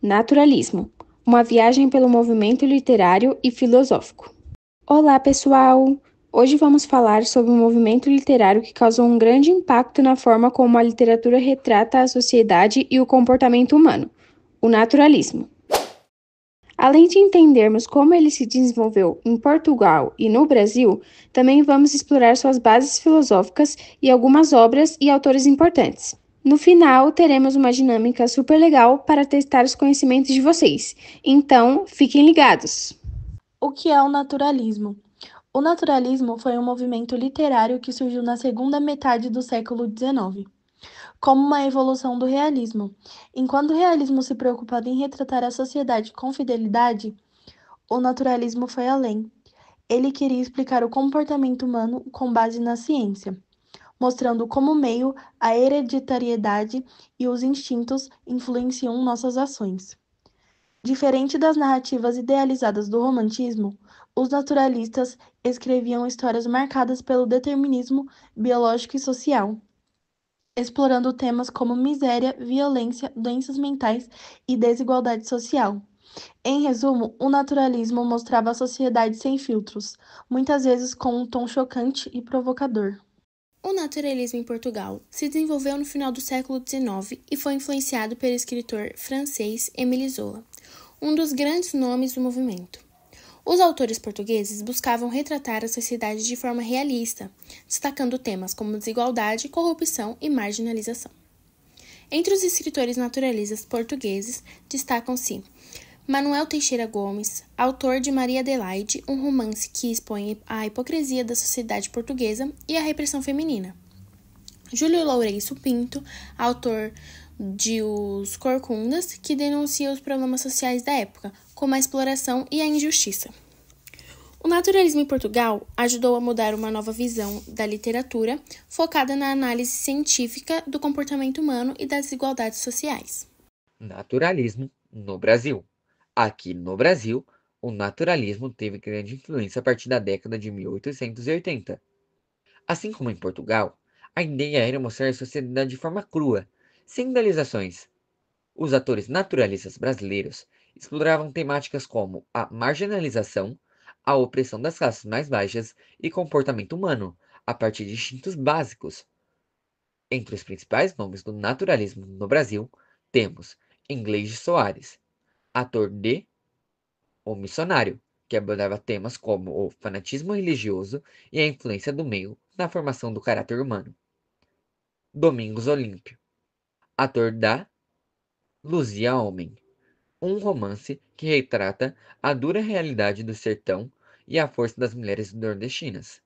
Naturalismo, uma viagem pelo movimento literário e filosófico. Olá, pessoal! Hoje vamos falar sobre um movimento literário que causou um grande impacto na forma como a literatura retrata a sociedade e o comportamento humano, o naturalismo. Além de entendermos como ele se desenvolveu em Portugal e no Brasil, também vamos explorar suas bases filosóficas e algumas obras e autores importantes. No final, teremos uma dinâmica super legal para testar os conhecimentos de vocês. Então, fiquem ligados! O que é o naturalismo? O naturalismo foi um movimento literário que surgiu na segunda metade do século XIX, como uma evolução do realismo. Enquanto o realismo se preocupava em retratar a sociedade com fidelidade, o naturalismo foi além. Ele queria explicar o comportamento humano com base na ciência, mostrando como meio a hereditariedade e os instintos influenciam nossas ações. Diferente das narrativas idealizadas do romantismo, os naturalistas escreviam histórias marcadas pelo determinismo biológico e social, explorando temas como miséria, violência, doenças mentais e desigualdade social. Em resumo, o naturalismo mostrava a sociedade sem filtros, muitas vezes com um tom chocante e provocador. O naturalismo em Portugal se desenvolveu no final do século XIX e foi influenciado pelo escritor francês Émile Zola, um dos grandes nomes do movimento. Os autores portugueses buscavam retratar a sociedade de forma realista, destacando temas como desigualdade, corrupção e marginalização. Entre os escritores naturalistas portugueses destacam-se Manuel Teixeira Gomes, autor de Maria Adelaide, um romance que expõe a hipocrisia da sociedade portuguesa e a repressão feminina. Júlio Lourenço Pinto, autor de Os Corcundas, que denuncia os problemas sociais da época, como a exploração e a injustiça. O naturalismo em Portugal ajudou a mudar uma nova visão da literatura, focada na análise científica do comportamento humano e das desigualdades sociais. Naturalismo no Brasil. Aqui no Brasil, o naturalismo teve grande influência a partir da década de 1880. Assim como em Portugal, a ideia era mostrar a sociedade de forma crua, sem idealizações. Os atores naturalistas brasileiros exploravam temáticas como a marginalização, a opressão das classes mais baixas e comportamento humano, a partir de instintos básicos. Entre os principais nomes do naturalismo no Brasil, temos Inglês de Soares, ator de O Missionário, que abordava temas como o fanatismo religioso e a influência do meio na formação do caráter humano. Domingos Olímpio, ator da Luzia Homem, um romance que retrata a dura realidade do sertão e a força das mulheres nordestinas.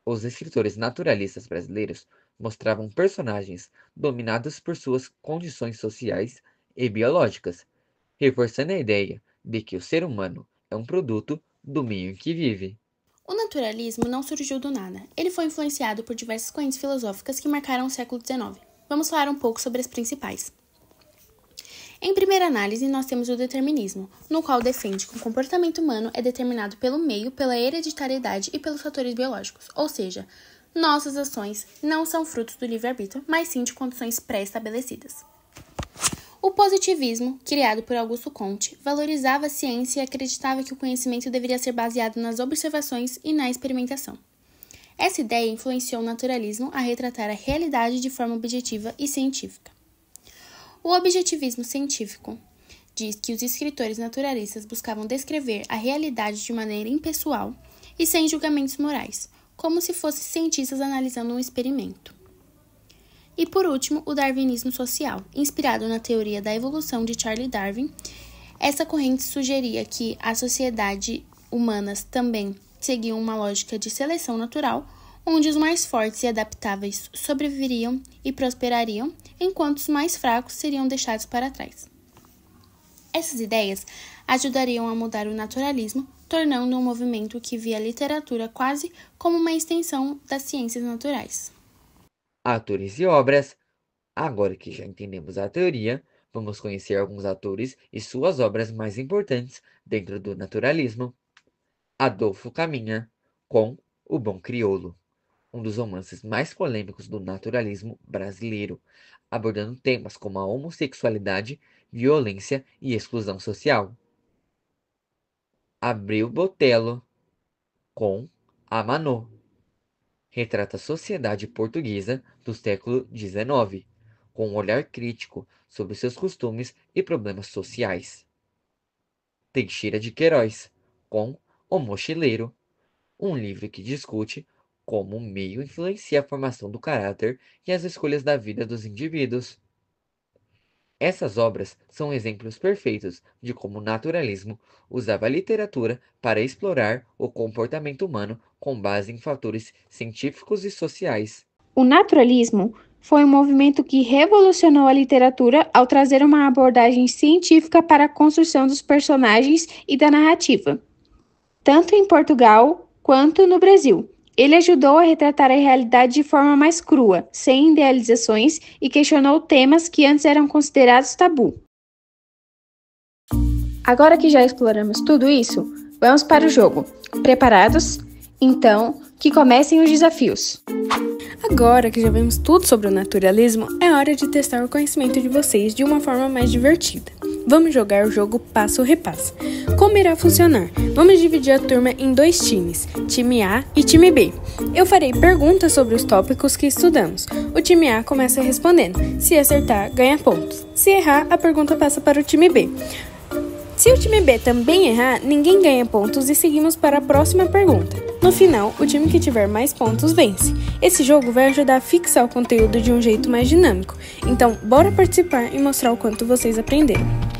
Os escritores naturalistas brasileiros mostravam personagens dominados por suas condições sociais e biológicas, reforçando a ideia de que o ser humano é um produto do meio em que vive. O naturalismo não surgiu do nada. Ele foi influenciado por diversas correntes filosóficas que marcaram o século XIX. Vamos falar um pouco sobre as principais. Em primeira análise, nós temos o determinismo, no qual defende que o comportamento humano é determinado pelo meio, pela hereditariedade e pelos fatores biológicos, ou seja, nossas ações não são frutos do livre-arbítrio, mas sim de condições pré-estabelecidas. O positivismo, criado por Augusto Comte, valorizava a ciência e acreditava que o conhecimento deveria ser baseado nas observações e na experimentação. Essa ideia influenciou o naturalismo a retratar a realidade de forma objetiva e científica. O objetivismo científico diz que os escritores naturalistas buscavam descrever a realidade de maneira impessoal e sem julgamentos morais, como se fossem cientistas analisando um experimento. E por último, o darwinismo social, inspirado na teoria da evolução de Charles Darwin. Essa corrente sugeria que as sociedades humanas também seguiam uma lógica de seleção natural, onde os mais fortes e adaptáveis sobreviveriam e prosperariam, enquanto os mais fracos seriam deixados para trás. Essas ideias ajudariam a mudar o naturalismo, tornando um movimento que via a literatura quase como uma extensão das ciências naturais. Atores e obras. Agora que já entendemos a teoria, vamos conhecer alguns atores e suas obras mais importantes dentro do naturalismo. Adolfo Caminha, com O Bom Crioulo. um dos romances mais polêmicos do naturalismo brasileiro, abordando temas como a homossexualidade, violência e exclusão social. Abreu Botelho, com Amanô, retrata a sociedade portuguesa do século XIX, com um olhar crítico sobre seus costumes e problemas sociais. Teixeira de Queiroz, com O Mochileiro, um livro que discute como o meio influencia a formação do caráter e as escolhas da vida dos indivíduos. Essas obras são exemplos perfeitos de como o naturalismo usava a literatura para explorar o comportamento humano com base em fatores científicos e sociais. O naturalismo foi um movimento que revolucionou a literatura ao trazer uma abordagem científica para a construção dos personagens e da narrativa, tanto em Portugal quanto no Brasil. Ele ajudou a retratar a realidade de forma mais crua, sem idealizações, e questionou temas que antes eram considerados tabu. Agora que já exploramos tudo isso, vamos para o jogo. Preparados? Então, que comecem os desafios. Agora que já vimos tudo sobre o naturalismo, é hora de testar o conhecimento de vocês de uma forma mais divertida. Vamos jogar o jogo passo a repasso. Como irá funcionar? Vamos dividir a turma em 2 times, time A e time B. Eu farei perguntas sobre os tópicos que estudamos. O time A começa respondendo. Se acertar, ganha pontos. Se errar, a pergunta passa para o time B. Se o time B também errar, ninguém ganha pontos e seguimos para a próxima pergunta. No final, o time que tiver mais pontos vence. Esse jogo vai ajudar a fixar o conteúdo de um jeito mais dinâmico. Então, bora participar e mostrar o quanto vocês aprenderam.